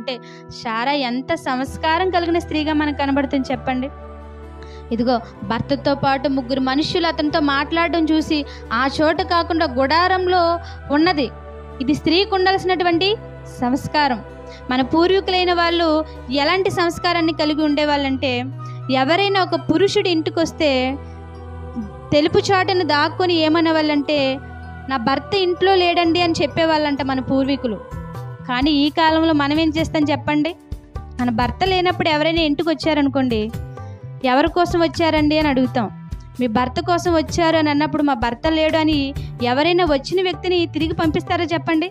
చూసుకుంటే శారా ఎంత సంస్కారం కలిగిన స్త్రీగా మనకు కనబడుతుంది చెప్పండి. ఇదిగో భర్తతో పాటు 3 మనుషులు అతనితో మాట్లాడడం చూసి ఆ చోట కాకుండా గుడారంలో ఉన్నది. ఇది స్త్రీకి ఉండాల్సినటువంటి సంస్కారం. మన పూర్వీకులైన వాళ్ళు ఎలాంటి సంస్కారాన్ని కలిగి ఉండేవాళ్ళంటే, ఎవరైనా ఒక పురుషుడు ఇంటికి వస్తే తెలుపు చాటును దాక్కొని ఏమనేవాళ్ళంటే, నా భర్త ఇంట్లో లేడండి అని చెప్పేవాళ్ళంట మన పూర్వీకులు. కానీ ఈ కాలంలో మనం ఏం చేస్తాం చెప్పండి? మన భర్త లేనప్పుడు ఎవరైనా ఇంటికి వచ్చారనుకోండి, ఎవరి కోసం వచ్చారండి అని అడుగుతాం. మీ భర్త కోసం వచ్చారు అని అన్నప్పుడు మా భర్త లేడు అని ఎవరైనా వచ్చిన వ్యక్తిని తిరిగి పంపిస్తారో చెప్పండి?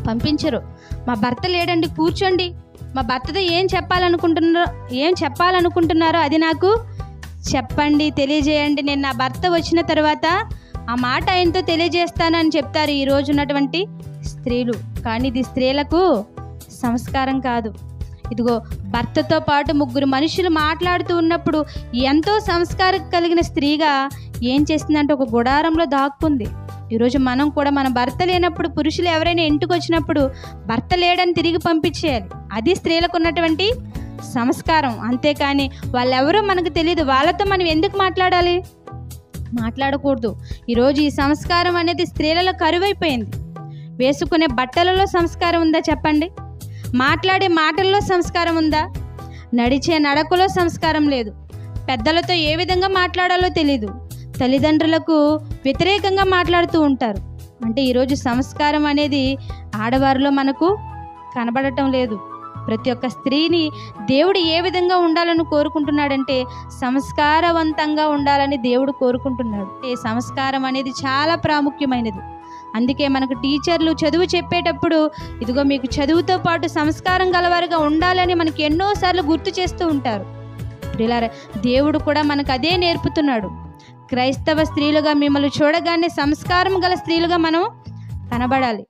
పంపించరు. మా భర్త లేడండి, కూర్చోండి, మా భర్తతో ఏం చెప్పాలనుకుంటున్నారో అది నాకు చెప్పండి, తెలియజేయండి, నేను నా భర్త వచ్చిన తర్వాత ఆ మాట ఆయనతో తెలియజేస్తాను అని చెప్తారు ఈ రోజు ఉన్నటువంటి స్త్రీలు. కానీ ఇది స్త్రీలకు సంస్కారం కాదు. ఇదిగో భర్తతో పాటు 3 మనుషులు మాట్లాడుతూ ఉన్నప్పుడు ఎంతో సంస్కారం కలిగిన స్త్రీగా ఏం చేస్తుందంటే ఒక గుడారంలో దాక్కుంది. ఈరోజు మనం కూడా మన భర్త లేనప్పుడు పురుషులు ఎవరైనా ఇంటికి వచ్చినప్పుడు భర్త లేడని తిరిగి పంపించేయాలి. అది స్త్రీలకు ఉన్నటువంటి సంస్కారం. అంతేకాని వాళ్ళెవరో మనకు తెలియదు, వాళ్ళతో మనం ఎందుకు మాట్లాడాలి? మాట్లాడకూడదు. ఈరోజు ఈ సంస్కారం అనేది స్త్రీలలో కరువైపోయింది. వేసుకునే బట్టలలో సంస్కారం ఉందా చెప్పండి? మాట్లాడే మాటల్లో సంస్కారం ఉందా? నడిచే నడకలో సంస్కారం లేదు. పెద్దలతో ఏ విధంగా మాట్లాడాలో తెలీదు. తల్లిదండ్రులకు వ్యతిరేకంగా మాట్లాడుతూ ఉంటారు. అంటే ఈరోజు సంస్కారం అనేది ఆడవారిలో మనకు కనబడటం లేదు. ప్రతి ఒక్క స్త్రీని దేవుడు ఏ విధంగా ఉండాలని కోరుకుంటున్నాడంటే సంస్కారవంతంగా ఉండాలని దేవుడు కోరుకుంటున్నాడు. సంస్కారం అనేది చాలా ప్రాముఖ్యమైనది. అందుకే మనకు టీచర్లు చదువు చెప్పేటప్పుడు ఇదిగో మీకు చదువుతో పాటు సంస్కారం గలవారుగా ఉండాలని మనకి ఎన్నోసార్లు గుర్తు చేస్తూ ఉంటారు. ప్రియులారా, దేవుడు కూడా మనకు అదే నేర్పుతున్నాడు. క్రైస్తవ స్త్రీలుగా మిమ్మల్ని చూడగానే సంస్కారం గల స్త్రీలుగా మనం కనబడాలి.